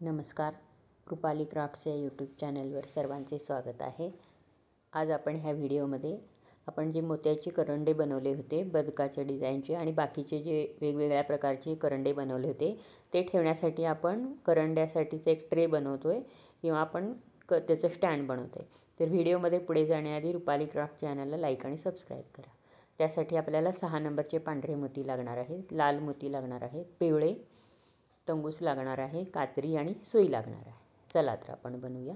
नमस्कार, रुपाली क्राफ्ट्स या यूट्यूब चॅनलवर सर्वांचे स्वागत आहे। आज आपण ह्या व्हिडिओमध्ये आपण जे मोत्याचे करंडे बनवले होते, बदकाच्या डिझाईनचे आणि बाकीचे जे वेगवेगळ्या प्रकारचे करंडे बनवले होते ते ठेवण्यासाठी आपण करंड्यासाठीचा एक ट्रे बनवतोय किंवा आपण त्याचं स्टँड बनवतोय। तर व्हिडिओमध्ये पुढे जाण्याआधी रुपाली क्राफ्ट चॅनलला लाईक आणि सबस्क्राईब करा। त्यासाठी आपल्याला 6 नंबरचे पांढरे मोती लागणार आहेत, लाल मोती लागणार आहेत, पिवळे तंगूस लागणार आहे, कात्री आणि सुई लागणार आहे। चला तर आपण बनवूया।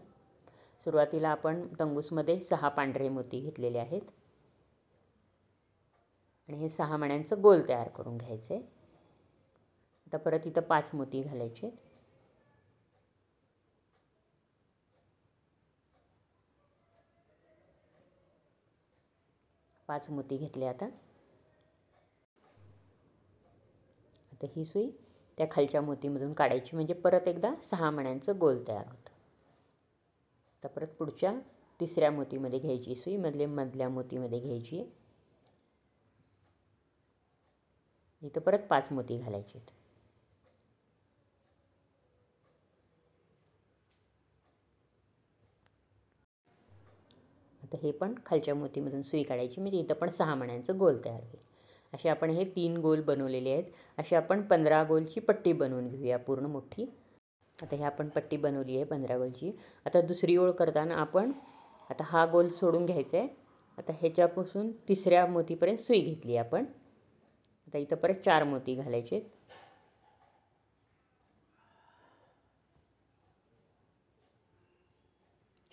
सुरुवातीला आपण तंगूसमध्ये 6 पांढरे मोती घेतलेले आहेत आणि हे 6 मण्यांचं गोल तयार करून घ्यायचे। आता परत इथं 5 मोती घालायचे। पाच मोती घेतले। आता ही सुई त्या खालच्या मोतीमधून काढायची, म्हणजे परत एकदा 6 मण्यांचं गोल तयार होतं। आता परत पुढच्या तिसऱ्या मोतीमध्ये घ्यायची सुई, मधल्या मोतीमध्ये घ्यायची। इथं परत 5 मोती घालायचे। आता हे पण खालच्या मोतीमधून सुई काढायची, म्हणजे इथं पण 6 मण्यांचं गोल तयार होईल। असे आपण हे 3 गोल बनवलेले आहेत। अशी आपण 15 गोलची पट्टी बनवून घेऊया पूर्ण मोठी। आता हे आपण पट्टी बनवली आहे 15 गोलची। आता दुसरी ओळ करताना आपण आता हा गोल सोडून घ्यायचा आहे। आता ह्याच्यापासून तिसऱ्या मोतीपर्यंत सुई घेतली आपण। आता इथं परत 4 मोती घालायचे।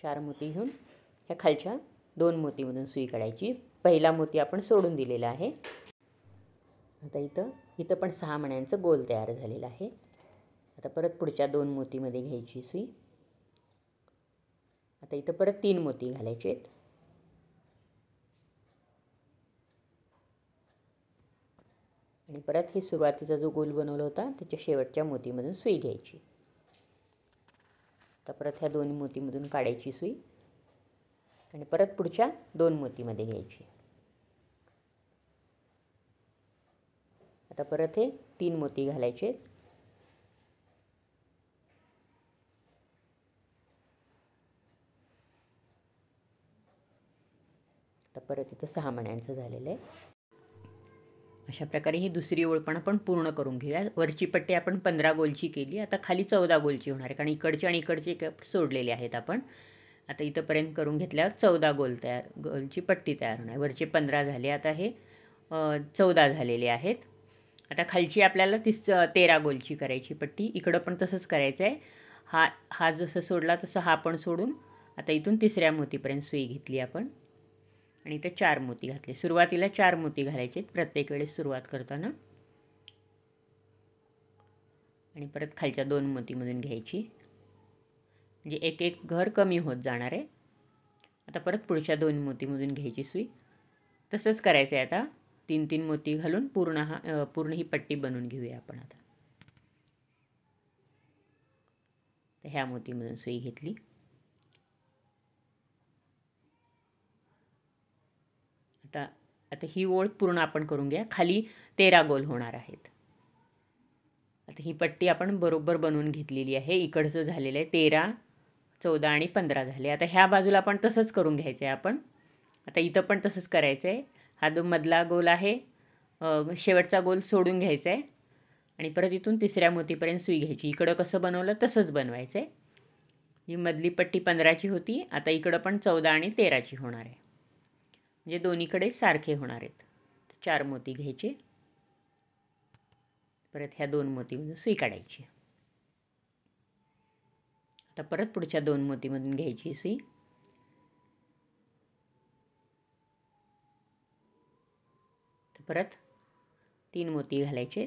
4 मोती घेऊन ह्या खालच्या 2 मोतीमधून सुई काढायची। पहिला मोती आपण सोडून दिलेला आहे। आता इथं पण 6 मण्यांचं गोल तयार झालेलं आहे। आता परत पुढच्या 2 मोतीमध्ये घ्यायची सुई। आता इथं परत 3 मोती घालायचे आहेत आणि परत हे सुरुवातीचा जो गोल बनवला होता त्याच्या शेवटच्या मोतीमधून सुई घ्यायची। आता परत ह्या 2 मोतीमधून काढायची सुई आणि परत पुढच्या 2 मोतीमध्ये घ्यायची। आता परत हे 3 मोती घालायचे। आता परत इथं 6 मण्यांचं झालेलं आहे। अशा प्रकारे ही दुसरी ओळ पण आपण पूर्ण करून घेऊया। वरची पट्टी आपण 15 गोलची केली, आता खाली 14 गोलची होणार आहे, कारण इकडचे आणि इकडचे सोडलेले आहेत आपण। आता इथंपर्यंत करून घेतल्यावर 14 गोलची पट्टी तयार होणार। वरचे 15 झाले, आता हे 14 झालेले आहेत। आता खालची आपल्याला 13 गोलची करायची पट्टी। इकडं पण तसंच करायचं आहे। हा जसं सोडला तसं हा पण सोडून आता इथून तिसऱ्या मोतीपर्यंत सुई घेतली आपण आणि इथे 4 मोती घातले। सुरुवातीला 4 मोती घालायचे प्रत्येक वेळेस सुरुवात करताना आणि परत खालच्या 2 मोतीमधून घ्यायची, म्हणजे एक एक घर कमी होत जाणार आहे। आता परत पुढच्या 2 मोतीमधून घ्यायची सुई। तसंच करायचं आहे। आता 3-3 मोती घालून पूर्ण ही पट्टी बनवून घेऊया आपण। आता ह्या मोतीमधून सुई घेतली। आता ही ओळ पूर्ण आपण करून घ्या। खाली 13 गोल होणार आहेत। आता ही पट्टी आपण बरोबर बनवून घेतलेली आहे। इकडचं झालेलं आहे 13, 14 आणि 15 झाले। आता ह्या बाजूला आपण तसंच करून घ्यायचं आहे आपण। आता इथं पण तसंच करायचं आहे। हा जो मधला गोल आहे, शेवटचा गोल सोडून घ्यायचा आहे आणि परत इथून तिसऱ्या मोतीपर्यंत सुई घ्यायची। इकडं कसं बनवलं तसंच बनवायचं आहे। ही मधली पट्टी 15ची होती, आता इकडं पण 14 आणि 13ची होणार आहे, म्हणजे दोन्हीकडे सारखे होणार आहेत। 4 मोती घ्यायचे, परत ह्या 2 मोतीमधून सुई काढायची। आता परत पुढच्या 2 मोतीमधून घ्यायची सुई, परत 3 मोती घालायचे।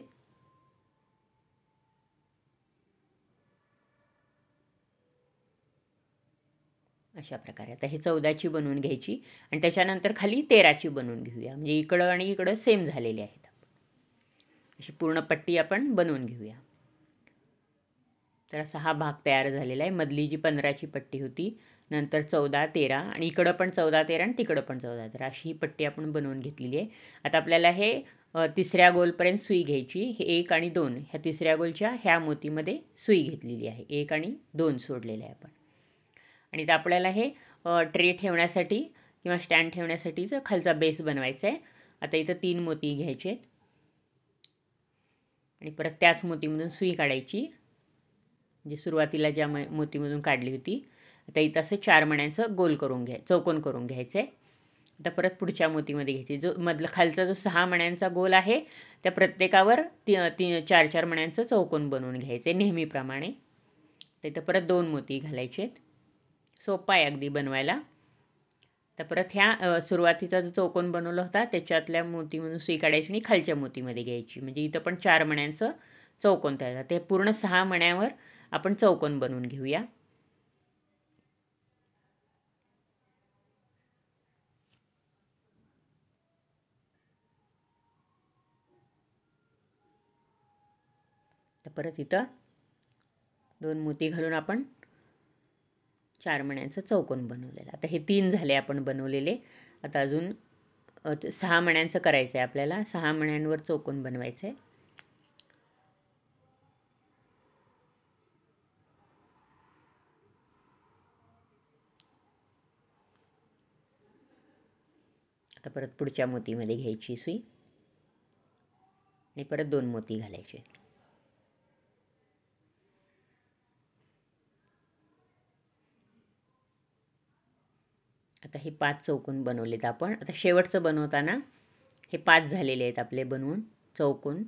अशा प्रकारे आता हे 14ची बनवून घ्यायची आणि त्याच्यानंतर खाली 13ची बनवून घेऊया, म्हणजे इकडं आणि इकडं सेम झालेले आहेत। अशी पूर्ण पट्टी आपण बनवून घेऊया। तर असा हा भाग तयार झालेला आहे. मधली जी 15ची पट्टी होती, नंतर 14, 13 आणि इकडं पण 14, 13 आणि तिकडं पण 14, 13 अशी ही पट्टी आपण बनवून घेतलेली आहे. आता आपल्याला हे तिसऱ्या गोलपर्यंत सुई घ्यायची. हे 1 आणि 2 ह्या तिसऱ्या गोलच्या ह्या मोतीमध्ये सुई घेतलेली आहे. 1 आणि 2 सोडलेले आहे आपण. आणि तर आपल्याला हे ट्रे ठेवण्यासाठी किंवा स्टँड ठेवण्यासाठीचा खालचा बेस बनवायचा आहे. आता इथं 3 मोती घ्यायचे आहेत आणि परत त्याच मोतीमधून सुई काढायची, म्हणजे सुरुवातीला ज्या मोतीमधून काढली होती. आता इथं असं 4 मण्यांचं गोल करून चौकोन करून घ्यायचं आहे. आता परत पुढच्या मोतीमध्ये घ्यायची. जो खालचा जो 6 मण्यांचा गोल आहे त्या प्रत्येकावर 4-4 मण्यांचं चौकोन बनवून घ्यायचं आहे नेहमीप्रमाणे. तर इथं परत 2 मोती घालायचे आहेत. सोपा आहे अगदी बनवायला. तर परत ह्या सुरुवातीचा जो चौकोन बनवला होता त्याच्यातल्या मोतीमधून सुई काढायची आणि खालच्या मोतीमध्ये घ्यायची, म्हणजे इथं पण 4 मण्यांचं चौकोन तयार झालं. ते पूर्ण 6 मण्यांवर आपण चौकोन बनवून घेऊया. तर परत इथं 2 मोती घालून आपण 4 मण्यांचं चौकोन बनवलेलं. आता हे 3 झाले आपण बनवलेले. आता अजून 6 मण्यांचं करायचं आहे आपल्याला. 6 मण्यांवर चौकोन बनवायचं आहे. आता परत पुढच्या मोतीमध्ये घ्यायची सुई आणि परत 2 मोती घालायचे. आता हे 5 चौकोन बनवलेत आपण. आता शेवटचं बनवताना हे 5 झालेले आहेत आपले बनवून चौकोन.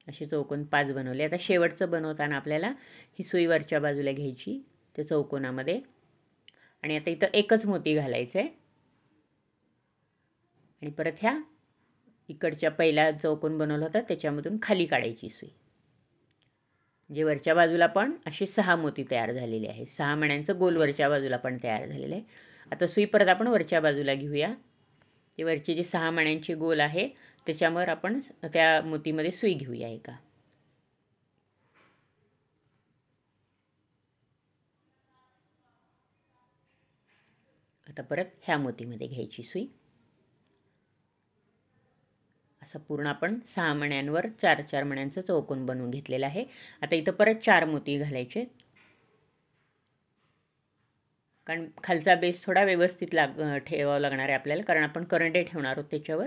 असे चौकोन 5 बनवले. आता शेवटचं बनवताना आपल्याला ही सुई वरच्या बाजूला घ्यायची त्या चौकोनामध्ये आणि आता इथं एकच मोती घालायचं आहे आणि परत ह्या इकडच्या पहिला चौकोन बनवला होता त्याच्यामधून खाली काढायची सुई. जे वरच्या बाजूला पण असे 6 मोती तयार झालेले आहे. 6 मण्यांचं गोल वरच्या बाजूला पण तयार झालेलं आहे. आता सुई परत आपण वरच्या बाजूला घेऊया. ते वरचे जे 6 मण्यांचे गोल आहे त्याच्यावर आपण त्या मोतीमध्ये सुई घेऊया एका. आता परत ह्या मोतीमध्ये घ्यायची सुई. असं पूर्ण आपण 6 मण्यांवर 4-4 मण्यांचं चौकोन बनवून घेतलेलं आहे. आता इथं परत 4 मोती घालायचे, कारण खालचा बेस थोडा व्यवस्थित ठेवावा लागणार आहे आपल्याला, कारण आपण करंडे ठेवणार आहोत त्याच्यावर.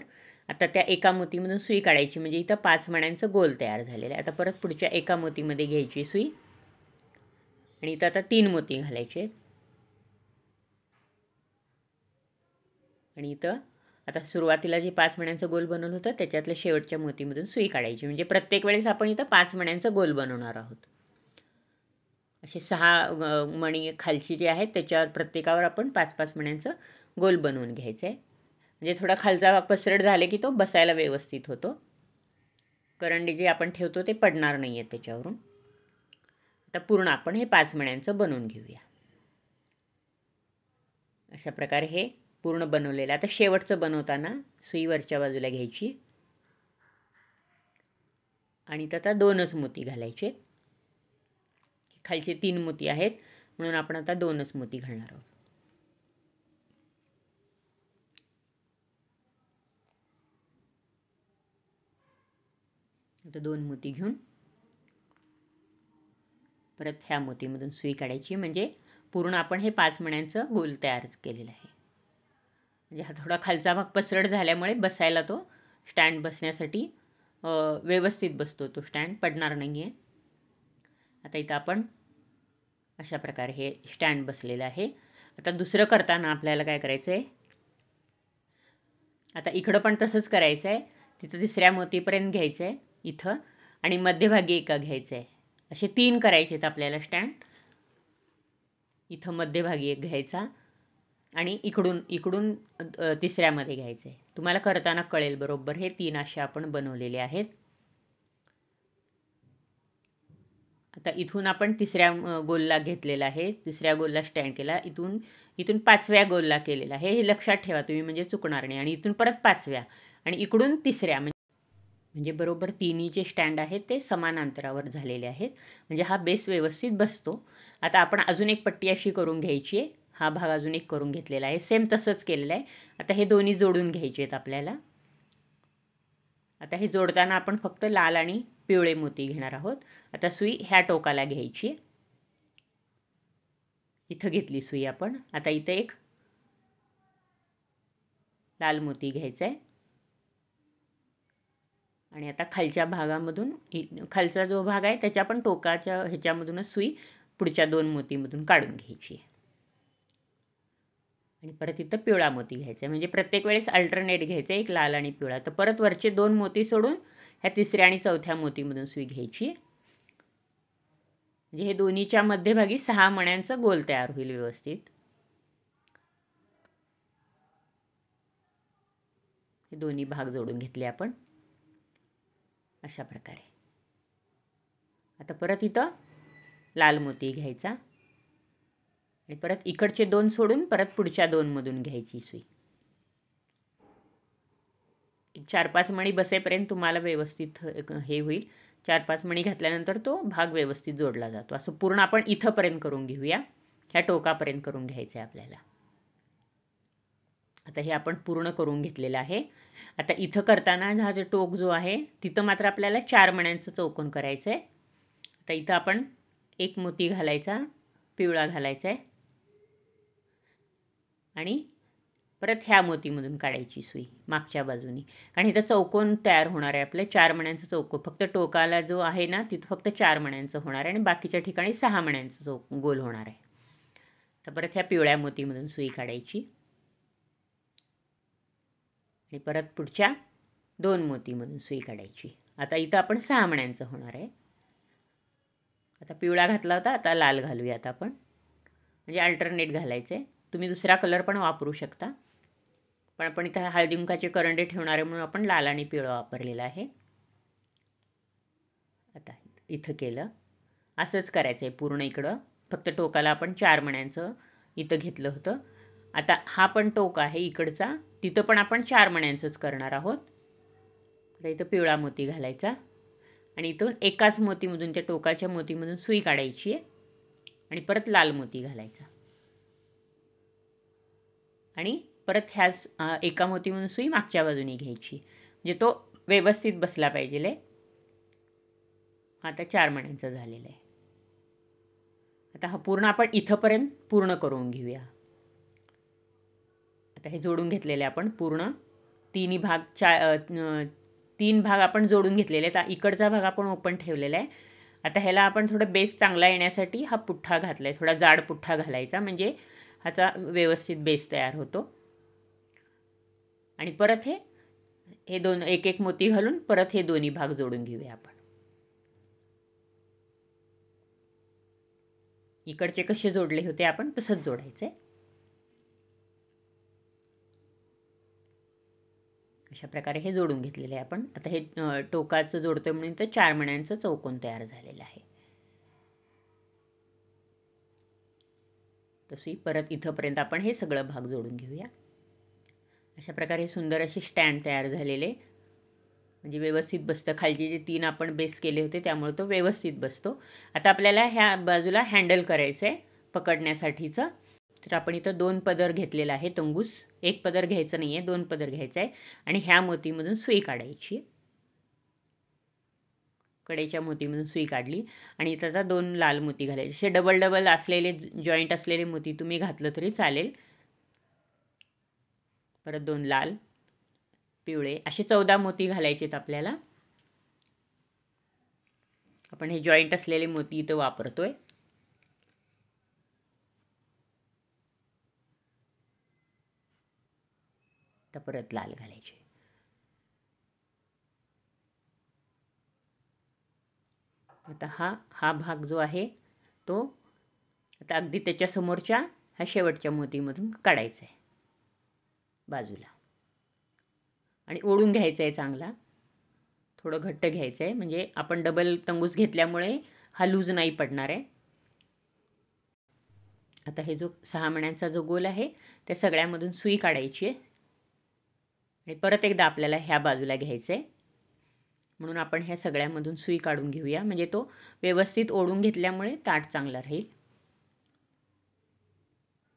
आता त्या एका मोतीमधून सुई काढायची, म्हणजे इथं 5 मण्यांचं गोल तयार झालेलं आहे. आता परत पुढच्या एका मोतीमध्ये घ्यायची सुई आणि इथं आता 3 मोती घालायचे आणि इथं आता सुरुवातीला जे 5 मण्यांचं गोल बनवलं होतं त्याच्यातल्या शेवटच्या मोतीमधून सुई काढायची, म्हणजे प्रत्येक वेळेस आपण इथं 5 मण्यांचं गोल बनवणार आहोत. असे 6 मणी खालची जे आहेत त्याच्यावर प्रत्येकावर आपण 5-5 मण्यांचं गोल बनवून घ्यायचं आहे, म्हणजे थोडा खालचा भाग पसरट झाले की तो बसायला व्यवस्थित होतो. करंडे जे आपण ठेवतो ते पडणार नाही आहेत त्याच्यावरून. आता पूर्ण आपण हे 5 मण्यांचं बनवून घेऊया. अशा प्रकारे हे पूर्ण बनवलेलं. आता शेवटचं बनवताना सुई वरच्या बाजूला घ्यायची आणि त्यात 2च मोती घालायचे. खालचे 3 मोती आहेत म्हणून आपण आता 2च मोती घालणार आहोत. आता 2 मोती घेऊन परत ह्या मोतीमधून सुई काढायची, म्हणजे पूर्ण आपण हे 5 मण्यांचं गोल तयार केलेलं आहे. म्हणजे हा थोडा खालचा भाग पसरट झाल्यामुळे बसायला तो स्टँड बसण्यासाठी व्यवस्थित बसतो, तो स्टँड पडणार नाही आहे. आता इथं आपण अशा प्रकारे हे स्टँड बसलेलं आहे. आता दुसरं करताना आपल्याला काय करायचं आहे, आता इकडं पण तसंच करायचं आहे. तिथं तिसऱ्या मोतीपर्यंत घ्यायचं आहे इथं आणि मध्यभागी एका घ्यायचं आहे. असे 3 करायचे आहेत आपल्याला स्टँड. इथं मध्यभागी एक घ्यायचा आणि इकडून तिसऱ्यामध्ये घ्यायचं आहे. तुम्हाला करताना कळेल बरोबर. हे 3 असे आपण बनवलेले आहेत. आता इथून आपण तिसऱ्या गोलला घेतलेला आहे, तिसऱ्या गोलला स्टँड केला. इथून 5व्या गोलला केलेला आहे. हे लक्षात ठेवा तुम्ही, म्हणजे चुकणार नाही. आणि इथून परत 5व्या आणि इकडून तिसऱ्या, म्हणजे म्हणजे बरोबर तिन्ही जे स्टँड आहेत ते समान अंतरावर झालेले आहेत, म्हणजे हा बेस व्यवस्थित बसतो. आता आपण अजून एक पट्टी अशी करून घ्यायची आहे. हा भाग अजून एक करून घेतलेला आहे, सेम तसंच केलेलं आहे. आता हे दोन्ही जोडून घ्यायचे आहेत आपल्याला. आता हे जोडताना आपण फक्त लाल आणि पिवळे मोती घेणार आहोत. आता सुई ह्या टोकाला घ्यायची, इथं घेतली सुई आपण. आता इथं एक लाल मोती घ्यायचा आहे आणि आता खालच्या भागामधून खालचा जो भाग आहे त्याच्या पण टोकाच्या ह्याच्यामधूनच सुई पुढच्या 2 मोतीमधून काढून घ्यायची आणि परत इथं पिवळा मोती घ्यायचा आहे. म्हणजे प्रत्येक वेळेस अल्टरनेट घ्यायचं, एक लाल आणि पिवळा. तर परत वरचे 2 मोती सोडून ह्या तिसऱ्या आणि चौथ्या मोतीमधून सुई घ्यायची. म्हणजे हे दोन्हीच्या मध्यभागी 6 मण्यांचं गोल तयार होईल व्यवस्थित. हे दोन्ही भाग जोडून घेतले आपण अशा प्रकारे. आता परत इथं लाल मोती घ्यायचा आणि परत इकडचे 2 सोडून परत पुढच्या 2 मधून घ्यायची सुई. 4-5 मणी बसेपर्यंत तुम्हाला व्यवस्थित हे होईल. 4-5 मणी घातल्यानंतर तो भाग व्यवस्थित जोडला जातो. असं पूर्ण आपण इथंपर्यंत करून घेऊया, ह्या टोकापर्यंत करून घ्यायचं आहे आपल्याला. आता हे आपण पूर्ण करून घेतलेलं आहे. आता इथं करताना हा जो टोक जो आहे तिथं मात्र आपल्याला 4 मण्यांचं चौकोन करायचं आहे. आता इथं आपण एक मोती घालायचा, पिवळा घालायचा आहे आणि परत ह्या मोतीमधून काढायची सुई मागच्या बाजूनी, कारण इथं चौकोन तयार होणार आहे आपल्या 4 मण्यांचं चौकोन. फक्त टोकाला जो आहे ना तिथं फक्त 4 मण्यांचं होणार आहे आणि बाकीच्या ठिकाणी 6 मण्यांचं गोल होणार आहे. तर परत ह्या पिवळ्या मोतीमधून सुई काढायची आणि परत पुढच्या 2 मोतीमधून सुई काढायची. आता इथं आपण 6 मण्यांचं होणार आहे. आता पिवळा घातला होता, आता लाल घालूयात आपण, म्हणजे अल्टरनेट घालायचं आहे. तुम्ही दुसरा कलर पण वापरू शकता, पण आपण इथं हळदी कुंकाचे करंडे ठेवणार आहे म्हणून आपण लाल आणि पिवळा वापरलेला आहे. आता इथं केलं, असंच करायचं आहे पूर्ण इकडं. फक्त टोकाला आपण 4 मण्यांचं इथं घेतलं होतं. आता हा पण टोक आहे इकडचा, तिथं पण आपण 4 मण्यांचंच करणार आहोत. आता इथं पिवळा मोती घालायचा आणि इथून एकाच मोतीमधून, त्या टोकाच्या मोतीमधून सुई काढायची आहे आणि परत लाल मोती घालायचा आणि परत ह्याच एका मोतीमधून सुई मागच्या बाजूने घ्यायची, म्हणजे तो व्यवस्थित बसला पाहिजे. आता 4 मण्यांचं झालेलं आहे. आता हा पूर्ण आपण इथंपर्यंत पूर्ण करून घेऊया. आता हे जोडून घेतलेले आपण पूर्ण तिन्ही भाग 3 भाग आपण जोडून घेतलेले आहेत. इकडचा भाग आपण ओपन ठेवलेला आहे. आता ह्याला आपण थोडं बेस चांगला येण्यासाठी हा पुठ्ठा घातला आहे, थोडा जाड पुठ्ठा घालायचा, म्हणजे ह्याचा व्यवस्थित बेस तयार होतो. आणि परत हे 2 एक मोती घालून परत हे दोन्ही भाग जोडून घेऊया आपण. इकडचे कसे जोडले होते आपण तसंच जोडायचं आहे. अशा प्रकारे हे जोडून घेतलेले आहे आपण. आता हे टोकाचं जोडतोय म्हणून तर 4 मण्यांचं चौकोन तयार झालेलं आहे. तशी परत इथंपर्यंत आपण हे सगळं भाग जोडून घेऊया. अशा प्रकारे सुंदर असे स्टँड तयार झालेले, म्हणजे व्यवस्थित बसतं. खालचे जे 3 आपण बेस केले होते त्यामुळे तो व्यवस्थित बसतो. आता आपल्याला ह्या बाजूला हँडल करायचं आहे पकडण्यासाठीचं. तर आपण इथं 2 पदर घेतलेला आहे तंगूस. एक पदर घ्यायचं नाही आहे, 2 पदर घ्यायचा आहे आणि ह्या मोतीमधून सुई काढायची. कडेच्या मोतीमधून सुई काढली आणि इथं आता 2 लाल मोती घालायचे. असे डबल डबल असलेले जॉईंट असलेले मोती तुम्ही घातलं तरी चालेल. परत 2 लाल, पिवळे असे 14 मोती घालायचे आहेत आपल्याला. आपण हे जॉईंट असलेले मोती इथं वापरतोय. तर परत लाल घालायचे. आता हा भाग जो आहे तो आता अगदी त्याच्या समोरच्या ह्या शेवटच्या मोतीमधून काढायचा आहे बाजूला आणि ओढून घ्यायचं आहे चांगला. थोडं घट्ट घ्यायचं आहे, म्हणजे आपण डबल तंगूस घेतल्यामुळे हा लूज नाही पडणार आहे. आता हे जो 6 मण्यांचा जो गोल आहे त्या सगळ्यामधून सुई काढायची आहे आणि परत एकदा आपल्याला ह्या बाजूला घ्यायचं आहे म्हणून आपण ह्या सगळ्यामधून सुई काढून घेऊया, म्हणजे तो व्यवस्थित ओढून घेतल्यामुळे ताट चांगला राहील,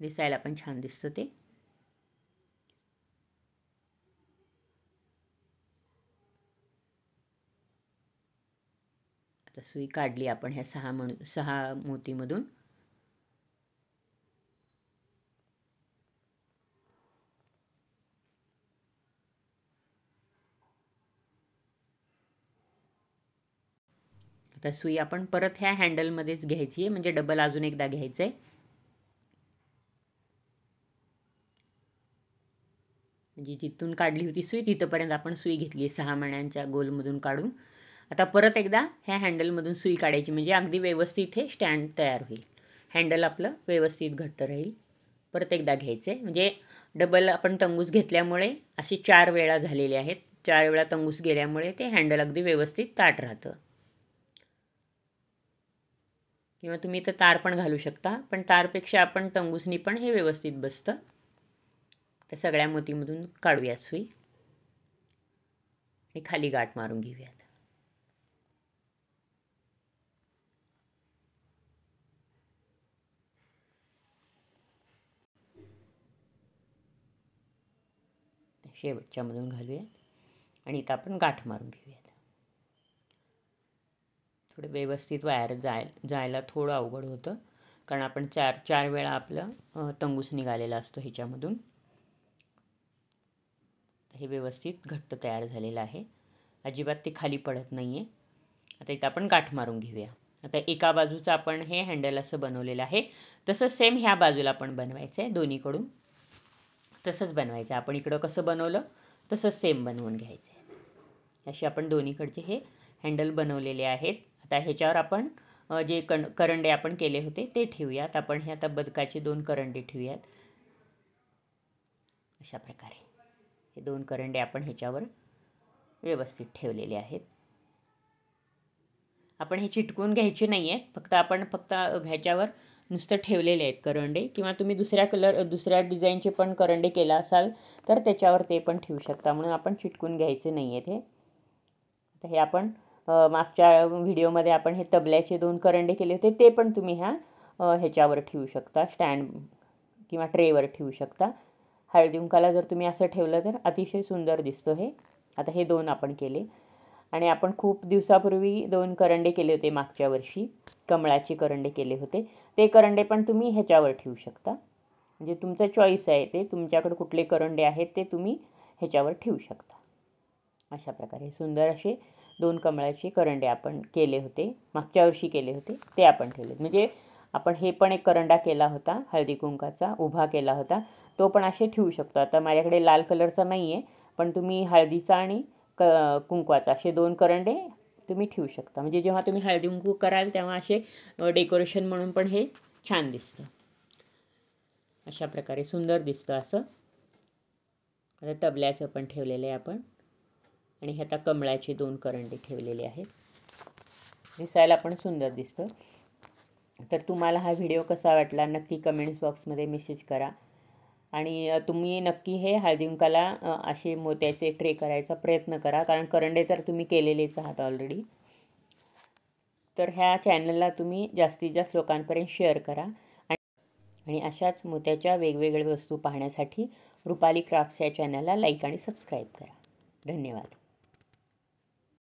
दिसायला पण छान दिसतं ते. आता सुई काढली आपण ह्या 6 मोतीमधून. आता सुई आपण परत ह्या हँडलमध्येच घ्यायची आहे, म्हणजे डबल अजून एकदा घ्यायचं आहे. म्हणजे जिथून काढली होती सुई तिथपर्यंत आपण सुई घेतली 6 मण्यांच्या गोलमधून काढून. आता परत एकदा ह्या हँडलमधून सुई काढायची, म्हणजे अगदी व्यवस्थित हे स्टँड तयार होईल. हँडल आपलं व्यवस्थित घट्ट राहील. परत एकदा घ्यायचं आहे, म्हणजे डबल आपण तंगूस घेतल्यामुळे अशी 4 वेळा झालेले आहेत. 4 वेळा तंगूस गेल्यामुळे ते हँडल अगदी व्यवस्थित ताठ राहतं. किंवा तुम्ही तर तार पण घालू शकता, पण तारपेक्षा आपण तंगूसनी पण हे व्यवस्थित बसतं. तर सगळ्या मोतीमधून काढूयात सुई आणि खाली गाठ मारून घेऊयात. शेवटच्यामधून घालूयात आणि इथं आपण गाठ मारून घेऊयात. थोडं व्यवस्थित वायर जायला थोडं अवघड होतं, कारण आपण 4 वेळा आपलं तंगूस निघालेला असतो ह्याच्यामधून. हे व्यवस्थित घट्ट तयार झालेलं आहे, अजिबात ते खाली पडत नाही आहे. आता इथं आपण गाठ मारून घेऊया. आता एका बाजूचं आपण हे हँडल असं बनवलेलं आहे, तसंच सेम ह्या बाजूला पण बनवायचं आहे. दोन्हीकडून तसंच बनवायचं आहे. आपण इकडं कसं बनवलं तसंच सेम बनवून घ्यायचं आहे. असे आपण दोन्हीकडचे हे हँडल बनवलेले आहेत. आता ह्याच्यावर आपण जे करंडे आपण केले होते ते ठेवूयात. आपण हे आता बदकाचे 2 करंडे ठेवूयात. अशा प्रकारे हे 2 करंडे आपण ह्याच्यावर व्यवस्थित ठेवलेले आहेत. आपण हे चिटकवून घ्यायचे नाही आहेत, फक्त ह्याच्यावर नुसतं ठेवलेले आहेत करंडे. किंवा तुम्ही दुसऱ्या डिझाईनचे पण करंडे केला असाल तर त्याच्यावर ते पण ठेवू शकता, म्हणून आपण चिटकून घ्यायचे नाही आहेत हे. आता हे आपण मागच्या व्हिडिओमध्ये आपण हे तबल्याचे 2 करंडे केले होते, ते पण तुम्ही ह्याच्यावर ठेवू शकता, स्टँड किंवा ट्रेवर ठेवू शकता. हळदी कुंकाला जर तुम्ही असं ठेवलं तर अतिशय सुंदर दिसतं हे. आता हे 2 आपण केले आणि आपण खूप दिवसापूर्वी 2 करंडे केले होते मागच्या वर्षी, कमळाचे करंडे केले होते. ते करंडे पण तुम्ही ह्याच्यावर ठेवू शकता, म्हणजे तुमचं चॉईस आहे ते. तुमच्याकडे कुठले करंडे आहेत ते तुम्ही ह्याच्यावर ठेवू शकता. अशा प्रकारे सुंदर असे 2 कमळाचे करंडे आपण केले होते, मागच्या वर्षी केले होते, ते आपण ठेवले. म्हणजे आपण हे पण एक करंडा केला होता हळदी कुंकाचा, उभा केला होता, तो पण असे ठेवू शकतो. आता माझ्याकडे लाल कलरचा नाही आहे, पण तुम्ही हळदीचा आणि कुंकवाचा असे 2 करंडे तुम्ही ठेवू शकता. म्हणजे जेव्हा तुम्ही हळदी कुंकू कराल तेव्हा असे डेकोरेशन म्हणून पण हे छान दिसतं. अशा प्रकारे सुंदर दिसतं असं. आता तबल्याचं पण ठेवलेलं आहे आपण आणि हे आता कमळाचे 2 करंडे ठेवलेले आहेत. दिसायला पण सुंदर दिसतं. तर तुम्हाला हा व्हिडिओ कसा वाटला नक्की कमेंट्स बॉक्समध्ये मेसेज करा. आणि तुम्ही नक्की हे हळदी कुंकाला असे मोत्याचे ट्रे करायचा प्रयत्न करा, कारण करंडे तर तुम्ही केलेलेच आहात ऑलरेडी. तर ह्या चॅनलला तुम्ही जास्तीत जास्त लोकांपर्यंत शेअर करा. आणि अशाच मोत्याच्या वेगवेगळ्या वस्तू पाहण्यासाठी रुपाली क्राफ्ट्स या चॅनलला लाईक आणि सबस्क्राईब करा. धन्यवाद.